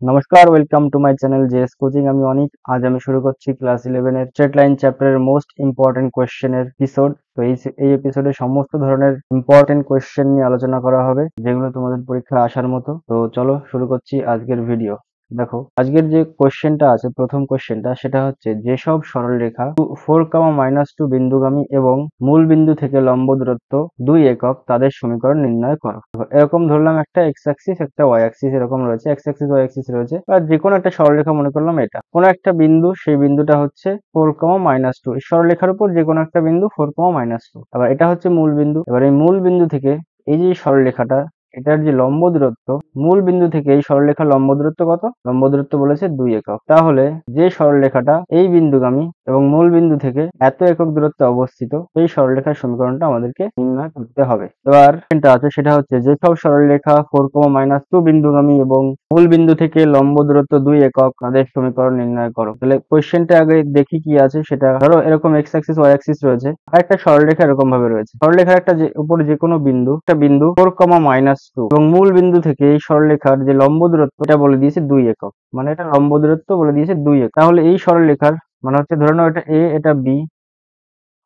নমস্কার, welcome to my channel JS coaching. আমি অনিক। আজ আমি শুরু করছি ক্লাস 11 এর স্ট্রেট লাইন চ্যাপ্টারের মোস্ট ইম্পর্টেন্ট কোয়েশ্চেনের এপিসোড। তো এই এপিসোডে সমস্ত ধরনের ইম্পর্টেন্ট কোয়েশ্চেন নিয়ে আলোচনা করা হবে, যেগুলো তোমাদের পরীক্ষায় আসার মতো। তো চলো শুরু করছি আজকের ভিডিও। দেখো, আজকের যে কোয়েশ্চেনটা আছে, প্রথম কোয়েশ্চেনটা, সেটা হচ্ছে যেসব সরলরেখা 4, -2 বিন্দুগামী এবং মূল বিন্দু থেকে লম্ব দূরত্ব 2 একক, তাদের সমীকরণ নির্ণয় করো। এরকম ধরলাম একটা এক্স অ্যাক্সিস, একটা ওয়াই অ্যাক্সিস, এরকম রয়েছে, এক্স অ্যাক্সিস ওয়াই অ্যাক্সিস রয়েছে, আর যে কোনো একটা সরলরেখা মনে করলাম এটা কোনো একটা বিন্দু, সেই বিন্দুটা হচ্ছে 4, -2। এই সরলরেখার উপর যে কোনো একটা বিন্দু 4, -2। আবার এটা হচ্ছে মূল বিন্দু। এবার এই মূল বিন্দু থেকে এই যে সরলরেখাটা, এটার যে লম্ব দূরত্ব, মূল বিন্দু থেকে এই সরলরেখার লম্ব দূরত্ব কত? লম্ব দূরত্ব বলেছে 2 একক। তাহলে যে সরলরেখাটা এই বিন্দুগামী এবং মূল বিন্দু থেকে এত একক দূরত্বে অবস্থিত, সেই সরলরেখার সমীকরণটা আমাদেরকে নির্ণয় করতে হবে। এবার যেটা আছে সেটা হচ্ছে যেসব সরলরেখা 4, -2 বিন্দুগামী এবং মূল বিন্দু থেকে লম্ব দূরত্ব 2 একক, তাদের সমীকরণ নির্ণয় করো। তাহলে কোয়েশ্চেনটা আগে দেখি কি আছে সেটা। ধরো এরকম এক্স অ্যাক্সিস ওয়াই অ্যাক্সিস রয়েছে, আর একটা সরলরেখা এরকম ভাবে রয়েছে। সরলরেখার একটা উপর যে কোনো বিন্দু, একটা বিন্দু 4, -2 এবং মূল বিন্দু থেকে এই সরলরেখার যে লম্ব দূরত্ব, এটা বলে দিয়েছে 2 একক। মানে এটা লম্ব দূরত্ব বলে দিয়েছে 2 একক। তাহলে এই সরলরেখার মানে হচ্ছে, ধরে নাও এটা এ, এটা বি,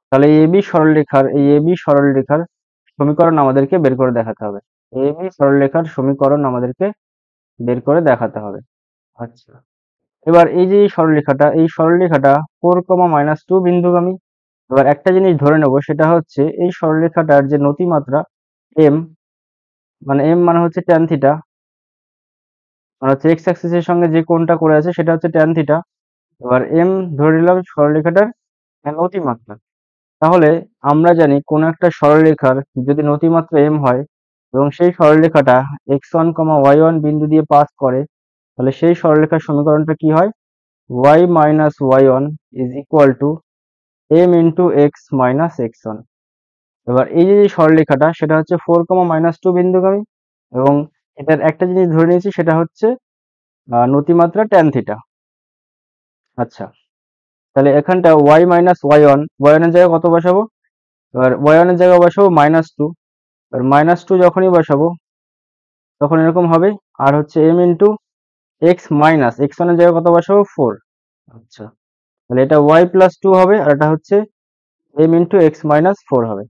তাহলে এই বি সরলরেখার সমীকরণ আমাদেরকে বের করে দেখাতে হবে। এবি সরলরেখার সমীকরণ আমাদেরকে বের করে দেখাতে হবে। আচ্ছা, এবার এই যে এই সরলরেখাটা 4, -2 বিন্দুগামী। এবার একটা জিনিস ধরে নেব, সেটা হচ্ছে এই সরলরেখাটার যে নতিমাত্রা এম, মানে এম মানে হচ্ছে ট্যান থিটা, মানে হচ্ছে এক্স অ্যাক্সিসের সঙ্গে যে কোণটা করে আছে সেটা হচ্ছে ট্যান থিটা। এবার এম ধরে নিলাম সরলরেখাটার নতিমাত্রা। তাহলে আমরা জানি কোন একটা সরলরেখার যদি নতিমাত্রা এম হয় এবং সেই সরলরেখাটা x1, y1 বিন্দু দিয়ে পাস করে, তাহলে সেই সরলরেখার সমীকরণটা কি হয়? y minus y1 is equal two m into x minus x1। এবার এই যে সরলরেখাটা, সেটা হচ্ছে 4, -2 বিন্দুগামী এবং এটার একটা জিনিস ধরে নিয়েছি, সেটা হচ্ছে নতিমাত্রা ট্যান থিটা। আচ্ছা, তাহলে এখানটা y মাইনাস y1, y1 এর জায়গায় কত বসাবো? এবার y1 এর জায়গায় বসাবো -2। আর -2 যখনই বসাবো তখন এরকম হবে, আর হচ্ছে m into x minus x1 এর জায়গায় কত বসাবো? 4। আচ্ছা, তাহলে এটা y প্লাস 2 হবে, আর এটা হচ্ছে m ইন্টু এক্স মাইনাস 4 হবে।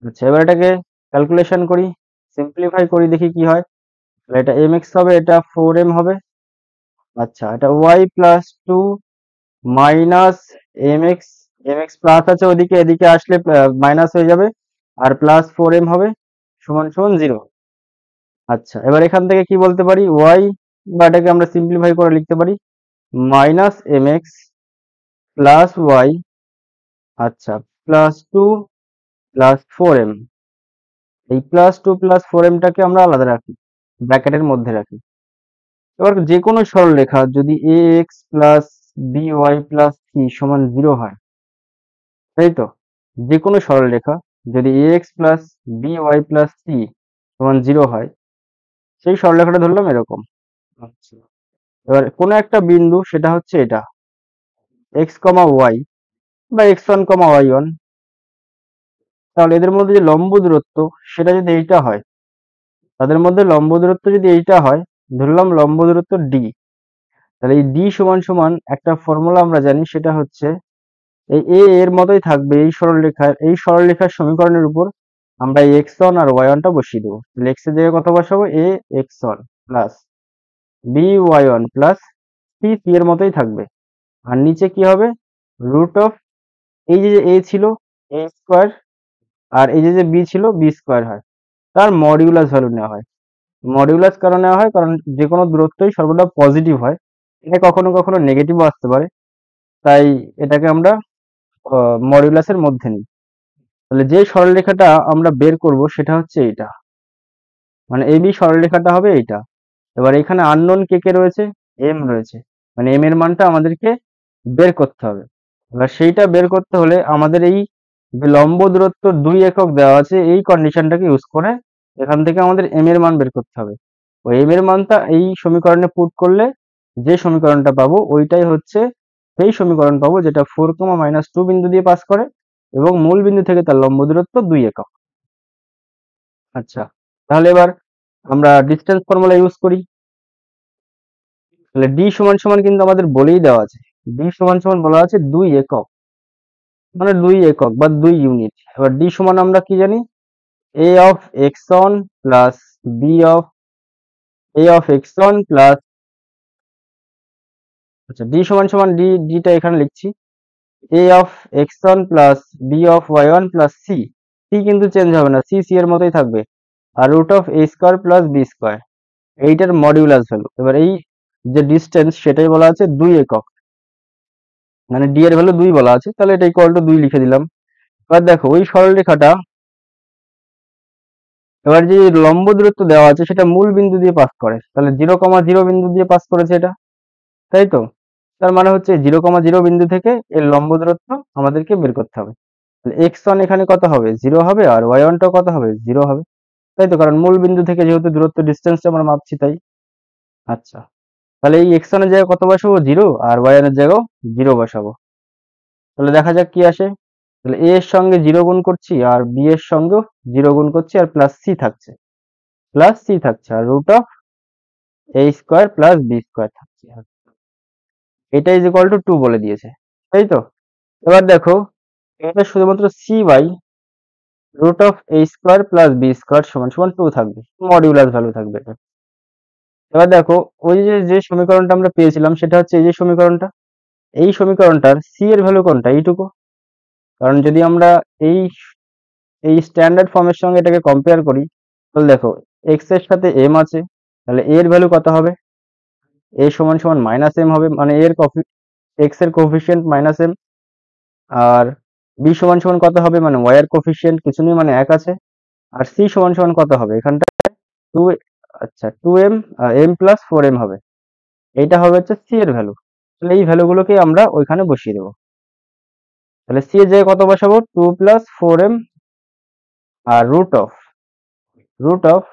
আচ্ছা, এবার এটাকে ক্যালকুলেশন করি, সিম্পলিফাই করি, দেখি কি হয়। তাহলে এটা mx হবে, এটা 4m হবে। আচ্ছা, এটা y plus 2 minus mx, mx plus আছে ওদিকে, এদিকে আসলে মাইনাস হয়ে যাবে, আর প্লাস 4m হবে, সমান সমান 0। আচ্ছা, এবার এখান থেকে কি বলতে পারি? y, বা এটাকে আমরা সিম্পলিফাই করে লিখতে পারি মাইনাস mx প্লাস y, আচ্ছা, প্লাস 2 প্লাস 4m। এই প্লাস 2 প্লাস 4mটাকে আমরা আলাদা রাখি, ব্র্যাকেটের মধ্যে রাখি। এবার যে কোনো সরলরেখা যদি ax plus by plus c সমান 0 হয়, তাই তো? যে কোনো সরলরেখা যদি ax plus by plus c সমান 0 হয়, সেই সরলরেখাটা ধরলাম এরকম। আচ্ছা, এবার কোনো একটা বিন্দু, সেটা হচ্ছে এটা x, y বা x1, y1, তাহলে এদের মধ্যে যে লম্ব দূরত্ব, সেটা যদি এইটা হয়, তাদের মধ্যে লম্ব দূরত্ব যদি এইটা হয়, ধরলাম লম্ব দূরত্ব d। তাহলে এই d সমান সমান একটা ফর্মুলা আমরা জানি, সেটা হচ্ছে এই a এর মতোই থাকবে এই সরলরেখার সমীকরণের উপর আমরা এই x1 আর y1 টা বসিয়ে দেবো। তাহলে x এর জায়গায় কত বসাবো? a x1 plus b y1 plus c এর মতোই থাকবে। আর নিচে কি হবে? রুট অফ এই যে a ছিল a স্কোয়ার, আর এই যে b ছিল b স্কোয়ার হয়, তার মডিউলাস ভ্যালু নেওয়া হয়। মডিউলাস কারণ নেওয়া হয়, কারণ যে কোনো দূরত্বই সর্বদা পজিটিভ হয়, এটা কখনো কখনো নেগেটিভও আসতে পারে, তাই এটাকে আমরা মডিউলাসের মধ্যে নিই। তাহলে যে সরলরেখাটা আমরা বের করব সেটা হচ্ছে এইটা, মানে এবি সরলরেখাটা হবে এইটা। এবার এখানে আননোন কে কে রয়েছে? এম রয়েছে, মানে এম এর মানটা আমাদেরকে বের করতে হবে। এবার সেইটা বের করতে হলে আমাদের এই যে লম্ব দূরত্ব 2 একক দেওয়া আছে, এই কন্ডিশনটাকে ইউজ করে এখান থেকে আমাদের এম এর মান বের করতে হবে। ওই এম এর মানটা এই সমীকরণে পুট করলে যে সমীকরণটা পাবো, ওইটাই হচ্ছে সেই সমীকরণ পাবো যেটা 4, -2 বিন্দু দিয়ে পাস করে এবং মূল বিন্দু থেকে তার লম্ব দূরত্ব 2 একক। আচ্ছা, তাহলে এবার আমরা ডিসটেন্স ফর্মুলা ইউজ করি। তাহলে ডি সমান সমান কিন্তু আমাদের বলেই দেওয়া আছে, ডি সমান সমান বলা আছে 2 একক, মানে 2 একক বা 2 ইউনিট। এবার ডি সমান আমরা কি জানি, a of x1 plus b of x1 plus, আচ্ছা ডি সমান সমান ডিটা এখানে লিখছি, a of x1 plus b of y1 plus c, c কিন্তু চেঞ্জ হবে না, c এর মতোই থাকবে, আর root of a square plus b square, এইটার মডিউলাস ভ্যালু। এবার এই যে ডিস্টেন্স সেটাই বলা আছে 2 একক, মানে ডি এর ভ্যালু 2 বলা আছে, তাহলে এটা ইকুয়াল টু 2 লিখে দিলাম। এবার দেখো ওই সরলরেখাটা, এবার যে লম্ব দূরত্ব দেওয়া আছে সেটা মূল বিন্দু দিয়ে পাস করে, তাহলে 0,0 বিন্দু দিয়ে পাস করেছে এটা, তাই তো? তার মানে হচ্ছে 0,0 বিন্দু থেকে এর লম্ব দূরত্ব আমাদেরকে বের করতে হবে। তাহলে x1 এখানে কত হবে, 0 হবে, আর y1 টাও কত হবে, 0 হবে, তাই তো? কারণ মূল বিন্দু থেকে যেহেতু দূরত্ব ডিস্টেন্সটা আমরা মাপছি তাই। আচ্ছা, তাহলে এই x1 এর জায়গায় কত বসাবো, 0, আর y1 এর জায়গাও 0 বসাবো। তাহলে দেখা যাক কি আসে। তাহলে a এর সঙ্গে 0 গুণ করছি, আর b এর সঙ্গেও 0 গুণ করছি, আর প্লাস c থাকছে, আর root of a square plus b square থাকছে, এটা ইজ ইকুয়াল টু 2 বলে দিয়েছে, তাই তো? এবার দেখো এটা শুধুমাত্র c by root of a square plus b square সমান সমান 2 থাকবে, মডিউলাস ভ্যালু থাকবে এটা। এবার দেখো ওই যে যে সমীকরণটা আমরা পেয়েছিলাম সেটা হচ্ছে এই যে সমীকরণটা, এই সমীকরণটার c এর ভ্যালু কোনটা, এইটুকু। কারণ যদি আমরা এই এই স্ট্যান্ডার্ড ফর্মের সঙ্গে এটাকে কম্পেয়ার করি, তাহলে দেখো x এর সাথে m আছে, তাহলে a এর ভ্যালু কত হবে, a সমান সমান মাইনাস m হবে, মানে এর x এর কোফিশিয়েন্ট মাইনাস m, আর b সমান সমান কত হবে, মানে y এর কোফিশিয়েন্ট কিছু নেই মানে 1 আছে, আর c সমান সমান কত হবে এখানটা 2, আচ্ছা 2m, m প্লাস 4m হবে, এইটা হবে হচ্ছে c এর ভ্যালু। তাহলে এই ভ্যালুগুলোকে আমরা ওইখানে বসিয়ে দেবো। তাহলে c এর জায়গায় কত বসাবো, 2 plus 4m, R root of,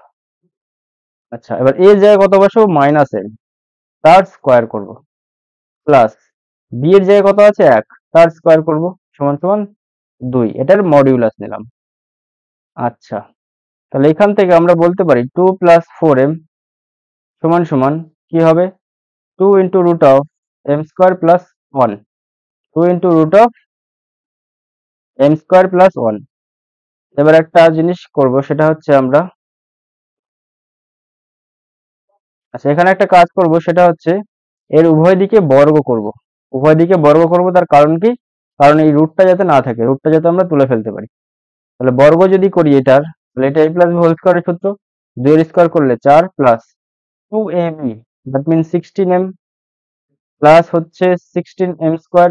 আচ্ছা এবার a এর জায়গায় কত বসাবো, মাইনাস m, তার স্কোয়ার করব, প্লাস b এর জায়গায় কত আছে 1, তার স্কোয়ার করব, সমান সমান 2, এটার মডিউলাস নিলাম। আচ্ছা, তাহলে এখান থেকে আমরা বলতে পারি 2 প্লাস 4m সমান সমান কি হবে, 2 into root of m square plus 1, 2 into root of m square plus 1। এবার একটা জিনিস করব, সেটা হচ্ছে আমরা, আচ্ছা এখানে একটা কাজ করব, সেটা হচ্ছে এর উভয় দিকে বর্গ করব, তার কারণ কি, কারণ এই রুটটা যাতে না থাকে, রুটটা যাতে আমরা তুলে ফেলতে পারি। তাহলে বর্গ যদি করি এটার, তাহলে এটা a প্লাস b হোল স্কোয়ারের সূত্র, 2 এর স্কোয়ার করলে 4 plus 2ab, that mean 16m, plus হচ্ছে 16m স্কোয়ার,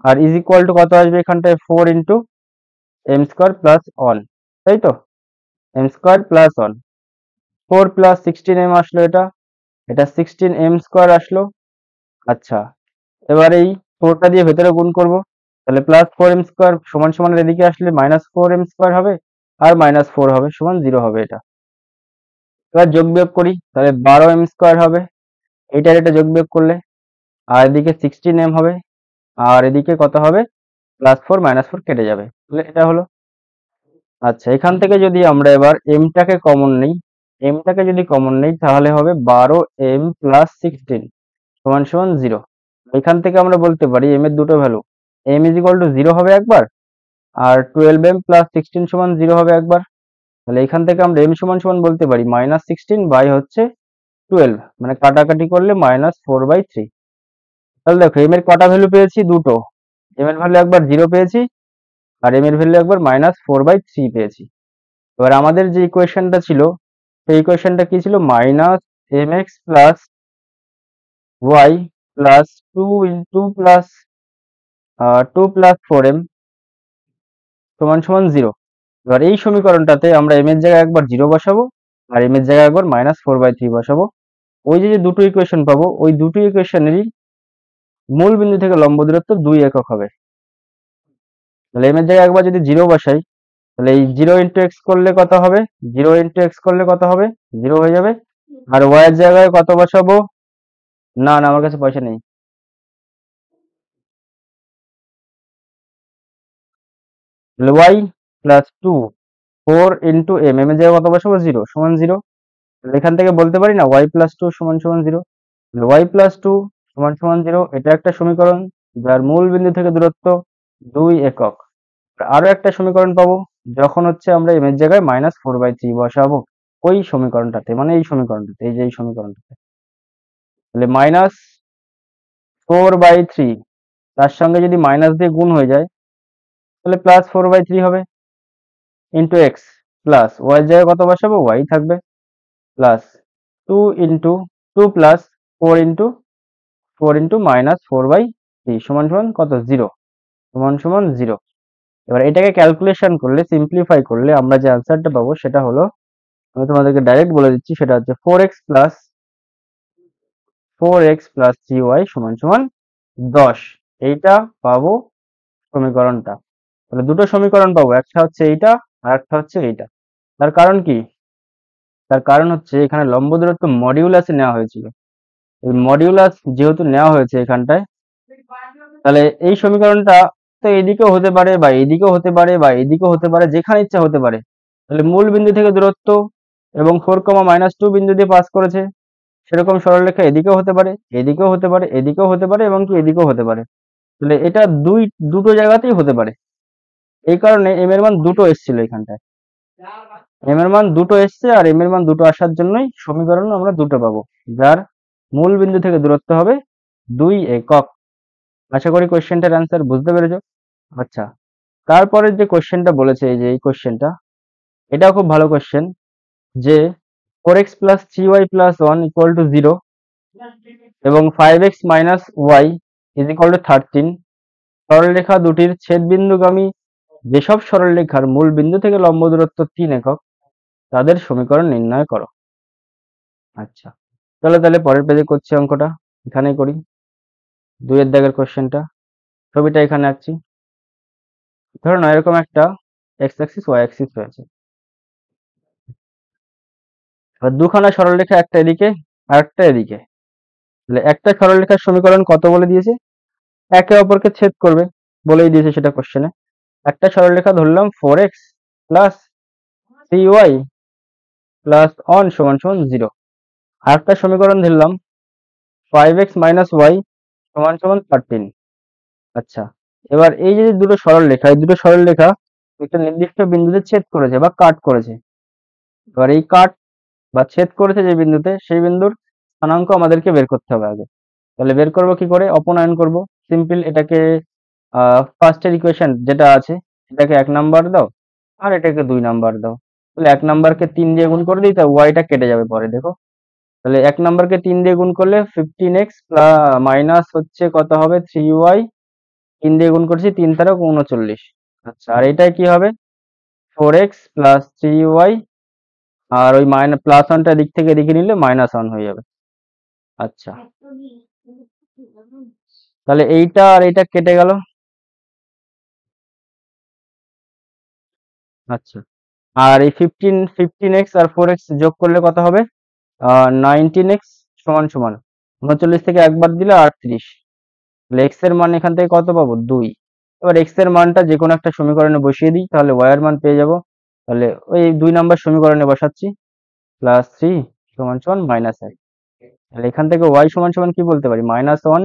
আর ইজ ইকুয়াল টু কত আসবে এখানটায়, 4 ইন্টু m স্কোয়ার প্লাস 1, তাই তো? m square plus 1, 4 plus 16m আসলো, এটা এটা 16m স্কোয়ার আসলো। আচ্ছা, এবার এই 4টা দিয়ে ভেতরে গুণ করব, তাহলে প্লাস 4m স্কোয়ার সমান সমান এদিকে আসলে মাইনাস 4m স্কোয়ার হবে, আর মাইনাস 4 হবে সমান 0 হবে এটা। এবার যোগ বিয়োগ করি, তাহলে 12m স্কোয়ার হবে, এইটার এটা যোগ বিয়োগ করলে, আর এদিকে 16m হবে, আর এদিকে কত হবে, প্লাস 4 মাইনাস 4 কেটে যাবে, তাহলে এটা হলো। আচ্ছা, এখান থেকে যদি আমরা এবার এমটাকে কমন নেই, তাহলে হবে 12m প্লাস 16 সমান সমান 0। এখান থেকে আমরা বলতে পারি m এর দুটো value, m is equal two 0 হবে একবার, আর 12m প্লাস 16 সমান 0 হবে একবার। তাহলে এখান থেকে আমরা m সমান সমান বলতে পারি মাইনাস 16 বাই হচ্ছে 12, মানে কাটাকাটি করলে মাইনাস 4/3। তাহলে দেখো m এর কটা ভ্যালু পেয়েছি, দুটো, m এর ভ্যালু একবার 0 পেয়েছি, আর m এর ভ্যালু একবার মাইনাস 4/3 পেয়েছি। এবার আমাদের যে ইকুয়েশনটা ছিল, সেই ইকুয়েশনটা কি ছিল, minus mx plus y plus 2 into plus 2 plus 4m সমান সমান 0। এবার এই সমীকরণটাতে আমরা m এর জায়গায় একবার 0 বসাবো, আর m এর জায়গায় একবার মাইনাস 4/3 বসাবো। ওই যে দুটো ইকুয়েশন পাবো, ওই দুটো ইকুয়েশনেরই মূল বিন্দু থেকে লম্ব দূরত্ব 2 একক হবে। তাহলে m এর জায়গায় একবার যদি 0 বসাই, তাহলে এই 0 ইন্টু এক্স করলে কত হবে, 0 হয়ে যাবে। আর y এর জায়গায় কত বসাবো, না না আমার কাছে পয়সা নেই, তাহলে y প্লাস 2 4 ইন্টু m এর জায়গায় কত বসাবো, 0 সমান 0। তাহলে এখান থেকে বলতে পারি না y প্লাস 2 সমান সমান 0। ওয়াই প্লাস টু সমান সমান 0, এটা একটা সমীকরণ যার মূল বিন্দু থেকে দূরত্ব 2 একক। আরো একটা সমীকরণ পাবো যখন হচ্ছে আমরা এম এর জায়গায় -4/3 বসাবো ওই সমীকরণটাতে, মানে এই সমীকরণটাতে, এই যে এই সমীকরণটাতে। তাহলে -4/3 তার সঙ্গে যদি মাইনাস দিয়ে গুণ হয়ে যায় তাহলে +4/3 হবে ইন্টু এক্স, প্লাস ওয়াই জায়গায় কত বসাবো, ওয়াই থাকবে, প্লাস 2 ইন্টু 2 প্লাস 4 ইন্টু -4/3 সমান সমান কত, 0, সমান সমান 0। এবার এটাকে ক্যালকুলেশন করলে, সিম্পলিফাই করলে আমরা যে আনসারটা পাবো সেটা হলো, আমি তোমাদেরকে ডাইরেক্ট বলে দিচ্ছি, সেটা হচ্ছে 4x + 3y সমান সমান 10। এইটা পাবো সমীকরণটা। তাহলে দুটো সমীকরণ পাবো, একটা হচ্ছে এইটা আর একটা হচ্ছে এইটা। তার কারণ কি? তার কারণ হচ্ছে এখানে লম্ব দূরত্ব মডিউলাসে নেওয়া হয়েছিল। এই মডিউলাস যেহেতু নেওয়া হয়েছে এখানটায়, তাহলে এই সমীকরণটা তো এদিকেও হতে পারে বা এদিকেও হতে পারে বা এদিকেও হতে পারে, যেখানে ইচ্ছা হতে পারে। তাহলে মূল বিন্দু থেকে দূরত্ব এবং 4, -2 বিন্দু দিয়ে পাস করেছে, সেরকম সরলরেখা এদিকেও হতে পারে, এদিকেও হতে পারে, এদিকেও হতে পারে এবং কি এদিকেও হতে পারে। তাহলে এটা দুটো জায়গাতেই হতে পারে। এই কারণে এম এর মান দুটো এসেছিল এখানটায়, এম এর মান দুটো এসছে, আর এম এর মান দুটো আসার জন্যই সমীকরণ আমরা দুটো পাবো, যার মূল বিন্দু থেকে দূরত্ব হবে 2 একক। আশা করি কোশ্চেনটার অ্যান্সার বুঝতে পেরেছো। আচ্ছা, তারপরের যে কোশ্চেনটা বলেছে, এই যে এই কোশ্চেনটা, এটাও খুব ভালো কোশ্চেন, যে 4x + 3y + 1 = 0 এবং 5x - y = 13 সরলরেখা দুটির ছেদবিন্দুগামী যেসব সরলরেখার মূল বিন্দু থেকে লম্ব দূরত্ব 3 একক তাদের সমীকরণ নির্ণয় করো। আচ্ছা, চলো তাহলে পরের পেজে করছি অঙ্কটা, এখানেই করি। 2 এর দাগের কোশ্চেনটা, ছবিটা এখানে আঁকছি। ধরো না এরকম একটা এক্স অ্যাক্সিস ওয়াই অ্যাক্সিস রয়েছে, এবার দুখানা সরলরেখা, একটা এদিকে আর একটা এদিকে। তাহলে একটা সরলরেখার সমীকরণ কত বলে দিয়েছে, একে অপরকে ছেদ করবে বলেই দিয়েছে সেটা কোশ্চেনে। একটা সরলরেখা ধরলাম 4x + 3y + 1 = 0। আর একটা সমীকরণ ধরলাম 5x - y = 13। আচ্ছা, এবার এই যে দুটো সরলরেখা, এই দুটো সরলরেখা একটা নির্দিষ্ট বিন্দুতে ছেদ করেছে বা কাট করেছে। এবার এই কাট বা ছেদ করেছে যে বিন্দুতে, সেই বিন্দুর স্থানাঙ্ক আমাদেরকে বের করতে হবে আগে। তাহলে বের করব কি করে, অপনয়ন করব। সিম্পল, এটাকে ফার্স্টের ইকুয়েশন যেটা আছে এটাকে 1 নাম্বার দাও আর এটাকে 2 নাম্বার দাও। তাহলে 1 নাম্বারকে 3 দিয়ে গুণ করে দিই, তা ওয়াইটা কেটে যাবে পরে, দেখো। তাহলে 1 নাম্বারকে 3 দিয়ে গুণ করলে 15x মাইনাস হচ্ছে কত হবে, 3y, 3 দিয়ে গুণ করছি, 3 তারক 39। আচ্ছা, আর এটাই কি হবে, 4x + 3y, আর ওই প্লাস ওয়ানটা দিক থেকে এদিকে নিলে -1 হয়ে যাবে। আচ্ছা, তাহলে এইটা আর এইটা কেটে গেল। আচ্ছা, আর এই 15x আর 4x যোগ করলে কত হবে, 19x সমান সমান 39 থেকে একবার দিলে 38। তাহলে x এর মান এখান থেকে কত পাবো, 2। এবার x এর মানটা যে কোনো একটা সমীকরণে বসিয়ে দিই, তাহলে y এর মান পেয়ে যাব। তাহলে ওই 2 নাম্বার সমীকরণে বসাচ্ছি, +3 = -1। তাহলে এখান থেকে y সমান সমান কি বলতে পারি, -1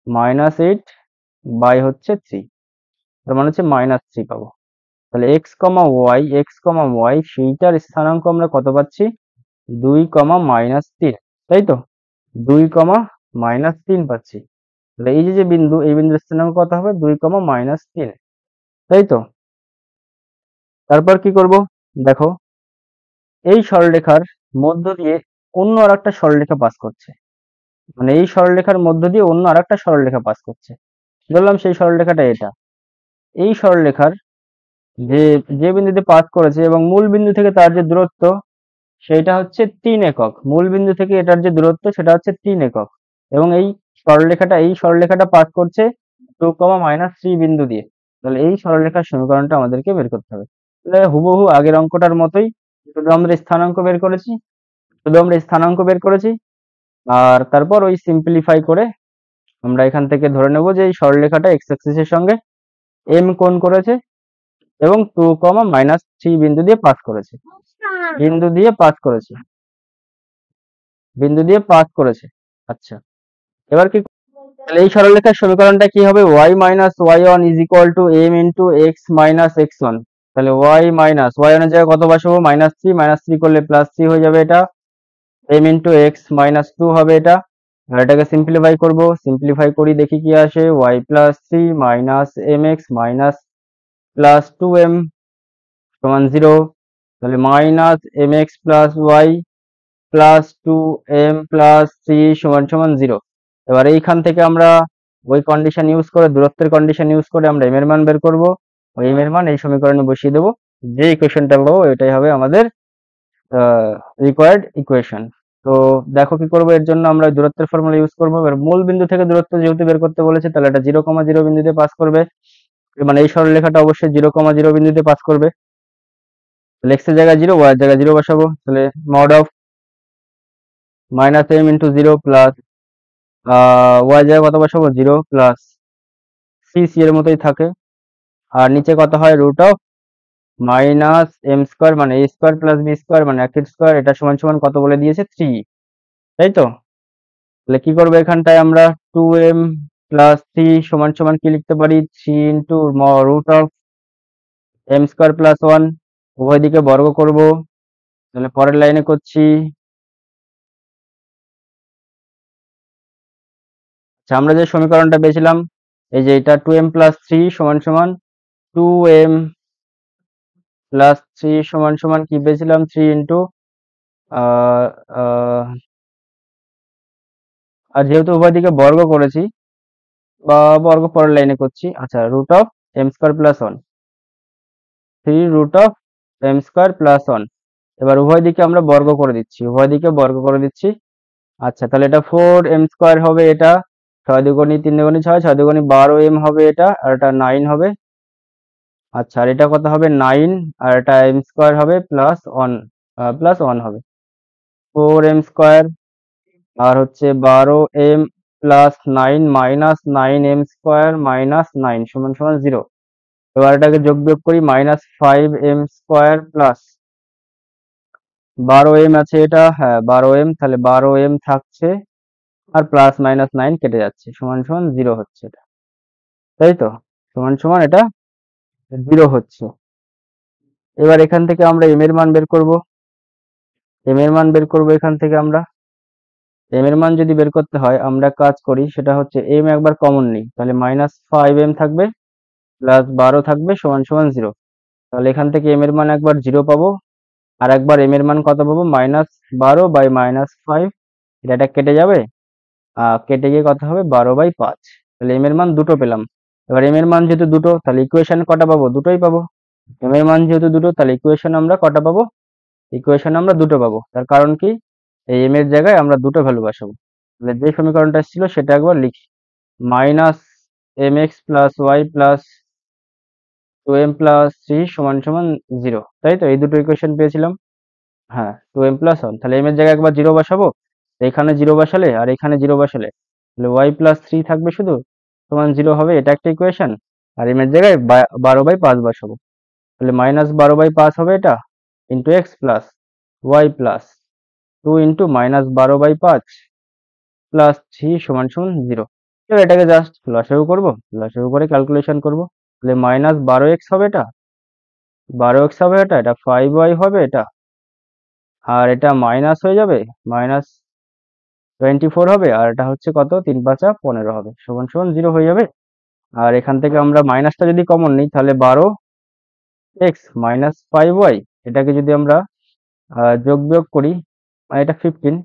-8 বাই হচ্ছে 3, তার মানে হচ্ছে -3 পাবো। তাহলে x, y সেইটার স্থানাঙ্ক আমরা কত পাচ্ছি, 2, -3, তাই তো, 2, -3 পাচ্ছি। তাহলে এই যে বিন্দু, এই বিন্দুর স্থানাঙ্ক কত হবে, 2, -3, তাই তো। তারপর কি করব, দেখো এই সরলরেখার মধ্য দিয়ে অন্য আরেকটা সরলরেখা পাস করছে, মানে এই সরলরেখার মধ্য দিয়ে অন্য আরেকটা সরলরেখা পাস করছে। ধরলাম সেই সরলরেখাটা এটা, এই সরলরেখার যে যে বিন্দুতে পাস করেছে এবং মূল বিন্দু থেকে তার যে দূরত্ব সেটা হচ্ছে 3 একক। মূল বিন্দু থেকে এটার যে দূরত্ব সেটা হচ্ছে 3 একক, এবং এই সরলরেখাটা পাস করছে 2, -3 বিন্দু দিয়ে। তাহলে এই সরলরেখার সমীকরণটা আমাদেরকে বের করতে হবে। তাহলে হুবহু আগের অঙ্কটার মতোই, শুধু আমরা স্থানাঙ্ক বের করেছি, আর তারপর ওই সিম্পলিফাই করে আমরা এখান থেকে ধরে নেব যে এই সরলরেখাটা এক্স অ্যাক্সিসের সঙ্গে এম কোণ করেছে এবং 2, -3 বিন্দু দিয়ে পাস করেছে, বিন্দু দিয়ে পাস করেছে। আচ্ছা, এবার কি, তাহলে এই সরলরেখার সমীকরণটা কি হবে? y minus y one is equal to m into x minus x one. তাহলে y মাইনাস ওয়াই ওয়ানের জায়গায় কত বসাবো? মাইনাস থ্রি করলে প্লাস থ্রি হয়ে যাবে এটা, m into x minus two হবে এটা। আর এটাকে সিম্পলিফাই করব, সিম্পলিফাই করি দেখি কি আসে, y plus three minus m x minus plus two m সমান জিরো। তাহলে minus m x plus y plus two m plus three সমান সমান জিরো। এবার এইখান থেকে আমরা ওই কন্ডিশন ইউজ করে, দূরত্বের কন্ডিশন ইউজ করে আমরা এম এর মান বের করব। ওই এম এর মান এই সমীকরণে বসিয়ে দেবো, যে ইকুয়েশনটা পাবো এটাই হবে আমাদের রিকোয়ার্ড ইকুয়েশন। তো দেখো কি করবো, এর জন্য আমরা দূরত্বের ফর্মুলা ইউজ করবো। এবার মূল বিন্দু থেকে দূরত্ব যেহেতু বের করতে বলেছে, তাহলে এটা 0,0 বিন্দুতে পাস করবে, মানে এই সরলরেখাটা অবশ্যই 0,0 বিন্দুতে পাস করবে। তাহলে এক্স এর জায়গায় 0, ওয়াই এর জায়গায় 0 বসাবো। তাহলে mod of minus m into 0 plus y এর জায়গায় কত বসাবো? 0 প্লাস সি এর মতোই থাকে। আর নিচে কত হয়? Root of minus m square মানে a square plus b square মানে একের স্কোয়ার, এটা সমান সমান কত বলে দিয়েছে? 3, তাই তো? তাহলে কি করবো এখানটায় আমরা? টু এম প্লাস থ্রি সমান সমান কি লিখতে পারি? Three into root of m square plus one, উভয় দিকে বর্গ করব। তাহলে পরের লাইনে করছি, আচ্ছা আমরা যে সমীকরণটা পেয়েছিলাম, এই যে এটা টু এম প্লাস থ্রি সমান সমান টু এম প্লাস থ্রি সমান সমান কি পেয়েছিলাম? থ্রি ইন্টু আর যেহেতু উভয় দিকে বর্গ করেছি বা বর্গ পরের লাইনে করছি, আচ্ছা root of m square plus one, three root of m square plus one. এবার উভয় দিকে আমরা বর্গ করে দিচ্ছি, উভয় দিকে বর্গ করে দিচ্ছি। আচ্ছা তাহলে এটা ফোর এম স্কোয়ার হবে এটা, ছয় দুগুণী তিন দুগুণী ছয়, ছয় দুগুণী 12m হবে এটা, আর এটা 9 হবে। আচ্ছা আর এটা কত হবে? 9, আর এটা এম স্কোয়ার হবে প্লাস ওয়ান হবে, ফোর এম স্কোয়ার আর হচ্ছে 12m plus nine minus nine m square minus nine সমান সমান জিরো। এবার এটাকে যোগ বিয়োগ করি, minus five m square plus 12m আছে এটা, হ্যাঁ 12m, তাহলে 12m থাকছে আর প্লাস মাইনাস নাইন কেটে যাচ্ছে, সমান সমান জিরো হচ্ছে এটা, তাই তো? সমান সমান এটা জিরো হচ্ছে। এবার এখান থেকে আমরা এম এর মান বের করব, এম এর মান বের করব এখান থেকে আমরা। এম এর মান যদি বের করতে হয় আমরা কাজ করি, সেটা হচ্ছে এম একবার কমন নিই, তাহলে মাইনাস ফাইভ এম থাকবে প্লাস 12 থাকবে সমান সমান জিরো। তাহলে এখান থেকে এম এর মান একবার জিরো পাবো, আর একবার এম এর মান কত পাবো? -12/-5। এটা কেটে যাবে, কেটে গিয়ে কত হবে? 12/5। তাহলে এম এর মান দুটো পেলাম। এবার এম এর মান যেহেতু দুটো, তাহলে ইকুয়েশন কটা পাবো? দুটোই পাবো। এম এর মান যেহেতু দুটো, তাহলে ইকুয়েশন আমরা কটা পাবো? ইকুয়েশন আমরা দুটো পাবো। তার কারণ কি? এই এম এর জায়গায় আমরা দুটো ভ্যালু বসাবো। তাহলে যে সমীকরণটা ছিল সেটা একবার লিখি, minus m x plus y plus two m plus three সমান সমান জিরো, তাই তো? এই দুটো ইকুয়েশন পেয়েছিলাম, হ্যাঁ টু এম প্লাস ওয়ান। তাহলে এম এর জায়গায় একবার জিরো বসাবো, এখানে জিরো বসালে আর এখানে জিরো বসালে তাহলে ওয়াই প্লাস থ্রি থাকবে শুধু, সমান জিরো হবে, এটা একটা ইকুয়েশন। আর এম এর জায়গায় 12/5 বসাবো, তাহলে -12/5 হবে এটা, into x plus y plus two into -12/5 plus three সমান সমান জিরো। এবার এটাকে জাস্ট লসাগু করবো, লসাগু করে ক্যালকুলেশন করবো। তাহলে -12x হবে এটা, 12x হবে এটা, এটা 5y হবে এটা, আর এটা মাইনাস হয়ে যাবে, -24 হবে, আর এটা হচ্ছে কত? 3×5 = 15 হবে, সমান সমান জিরো হয়ে যাবে। আর এখান থেকে আমরা মাইনাসটা যদি কমন নিই, তাহলে 12x মাইনাস 5y, এটাকে যদি আমরা যোগ বিয়োগ করি, এটা 15,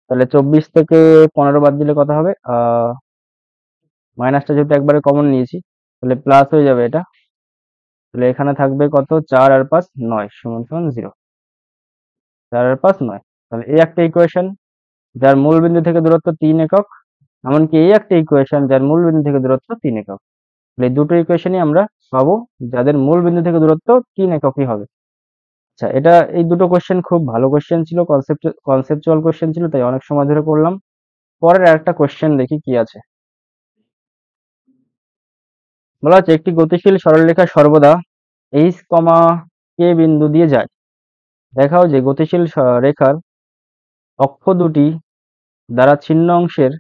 তাহলে 24 থেকে 15 বাদ দিলে কত হবে? মাইনাসটা যেহেতু একবারে কমন নিয়েছি, তাহলে প্লাস হয়ে যাবে এটা। তাহলে এখানে থাকবে কত? 4 আর 5 9 সমান সমান জিরো, 4 আর 5 9। তাহলে এই একটা ইকুয়েশন যার মূল বিন্দু থেকে দূরত্ব 3 একক, এমনকি এই একটা ইকুয়েশন যার মূল বিন্দু থেকে দূরত্ব 3 একক। তাহলে এই দুটো ইকুয়েশনই আমরা পাবো যাদের মূল বিন্দু থেকে দূরত্ব 3 এককই হবে। আচ্ছা এটা, এই দুটো কোশ্চেন খুব ভালো কোশ্চেন ছিল, কনসেপচুয়াল কোশ্চেন ছিল, তাই অনেক সময় ধরে করলাম। পরের আরেকটা কোশ্চেন দেখি কি আছে। বলা হচ্ছে একটি গতিশীল সরলরেখা সর্বদা এইচ কমা কে বিন্দু দিয়ে যায়। দেখাও যে গতিশীল রেখার অক্ষ দুটি দ্বারা ছিন্ন অংশের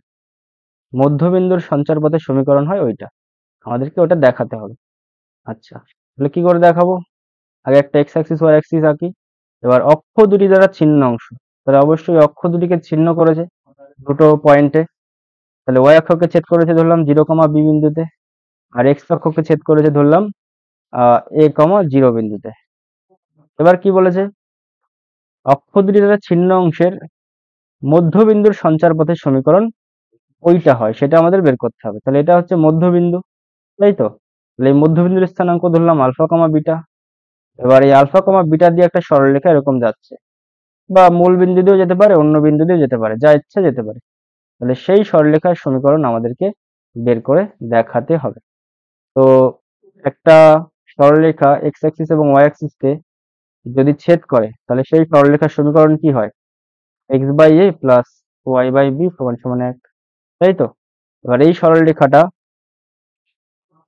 মধ্যবিন্দুর সঞ্চারপথের সমীকরণ হয় ওইটা, আমাদেরকে ওটা দেখাতে হবে। আচ্ছা, তাহলে কি করে দেখাবো? আগে একটা এক্স অ্যাক্সিস ওয়াই অ্যাক্সিস আঁকি। এবার অক্ষ দুটি দ্বারা ছিন্ন অংশ, তাহলে অবশ্যই অক্ষ দুটিকে ছিন্ন করেছে দুটো পয়েন্টে, তাহলে ওয়াই অক্ষকে ছেদ করেছে ধরলাম 0, বি বিন্দুতে, আর এক্স অক্ষকে ছেদ করেছে ধরলাম a, 0 বিন্দুতে। এবার কি বলেছে? অক্ষ দুটি দ্বারা ছিন্ন অংশের মধ্যবিন্দুর সঞ্চারপথের সমীকরণ ওইটা হয়, সেটা আমাদের বের করতে হবে। তাহলে এটা হচ্ছে মধ্যবিন্দু, তাই তো? তাহলে এই মধ্যবিন্দুর স্থানাঙ্ক ধরলাম আলফা কমা বিটা। এবার এই আলফা কমা বিটা দিয়ে একটা সরলরেখা এরকম যাচ্ছে, বা মূল বিন্দু দিয়েও যেতে পারে, অন্য বিন্দু দিয়েও যেতে পারে, যা ইচ্ছা যেতে পারে। তাহলে সেই সরলরেখার সমীকরণ আমাদেরকে বের করে দেখাতে হবে। তো একটা সরলরেখা এক্স অ্যাক্সিস এবং ওয়াই অ্যাক্সিসকে যদি ছেদ করে, তাহলে সেই সরলরেখার সমীকরণ কি হয়? X by a plus y by b সমান সমান 1, তাই তো? এবার এই সরলরেখাটা,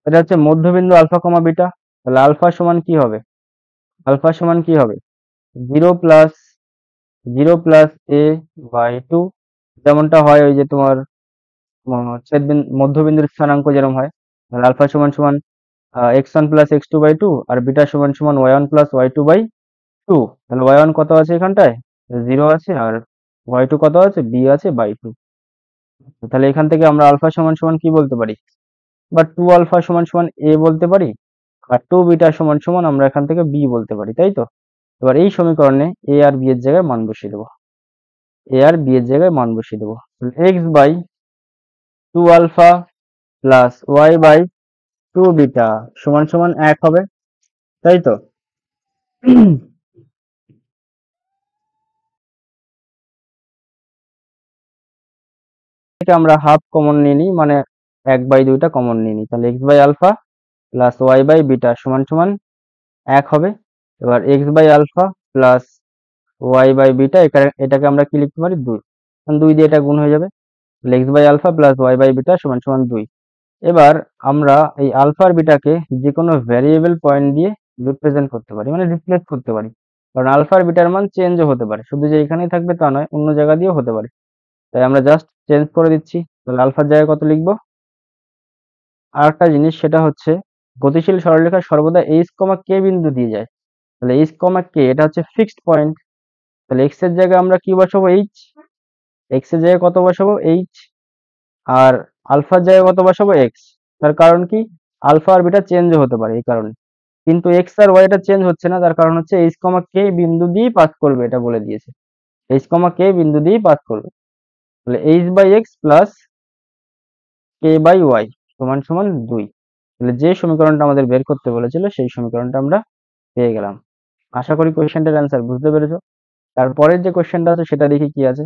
এটা হচ্ছে মধ্যবিন্দু আলফা কমা বিটা, তাহলে আলফা সমান কি হবে? আলফা সমান কি হবে? 0 প্লাস এ বাই 2, যেমনটা হয় ওই যে তোমার মধ্যবিন্দুর স্থানাঙ্ক যেরকম হয়। তাহলে আলফা সমান সমান x1 plus x2 by 2, R beta সমান সমান y1 প্লাস y2 বাই 2। তাহলে y1 কত আছে এখানটায়? 0 আছে, আর y2 কত আছে? b আছে বাই 2। তাহলে এখান থেকে আমরা আলফা সমান সমান কি বলতে পারি? বা 2 আলফা সমান সমান a বলতে পারি, আর 2 বিটা সমান সমান আমরা এখান থেকে b বলতে পারি, তাই তো? এবার এই সমীকরণে a আর b এর জায়গায় মান বসিয়ে দেবো, a আর b এর জায়গায় মান বসিয়ে দেবো। x by 2 alpha plus y by 2 beta সমান সমান 1 হবে, তাই তো? থেকে আমরা হাফ কমন নিয়ে নিই, মানে 1/2টা কমন নিয়ে নিই। তাহলে x by alpha plus y by beta সমান সমান 1 হবে। এবার x by alpha plus y by beta, এটাকে আমরা কি লিখতে পারি? 2, 2 দিয়ে এটা গুণ হয়ে যাবে। তাহলে x by alpha plus y by beta সমান সমান 2। এবার আমরা এই আলফা আর বিটাকে যে কোনো ভ্যারিয়েবল পয়েন্ট দিয়ে রিপ্রেজেন্ট করতে পারি, মানে রিপ্লেস করতে পারি। কারণ আলফা আর বিটার মান চেঞ্জও হতে পারে, শুধু যে এখানেই থাকবে তা নয়, অন্য জায়গা দিয়েও হতে পারে। তাই আমরা জাস্ট চেঞ্জ করে দিচ্ছি। তাহলে আলফার জায়গায় কত লিখবো? আর একটা জিনিস, সেটা হচ্ছে গতিশীল সরলরেখা সর্বদা এইচ কমা কে বিন্দু দিয়ে যায়। তাহলে এইচ কমা কে এটা হচ্ছে ফিক্সড পয়েন্ট। তাহলে এক্স এর জায়গায় আমরা কি বসাবো? এইচ। এক্স এর জায়গায় কত বসাবো? এইচ। আর আলফার জায়গায় কত বসাবো? এক্স। তার কারণ কি? আলফা আর বিটা চেঞ্জও হতে পারে এই কারণে। কিন্তু এক্স আর ওয়াই এটা চেঞ্জ হচ্ছে না, তার কারণ হচ্ছে এইচ কমা কে বিন্দু দিয়েই পাস করবে, এটা বলে দিয়েছে। এইচ কমা কে বিন্দু দিয়েই পাস করবে। তাহলে h by x plus k by y সমান সমান 2। তাহলে যে সমীকরণটা আমাদের বের করতে বলেছিল সেই সমীকরণটা আমরা পেয়ে গেলাম। আশা করি কোয়েশ্চেনটার অ্যান্সার বুঝতে পেরেছো। তারপরের যে কোয়েশ্চেনটা আছে সেটা দেখি কি আছে।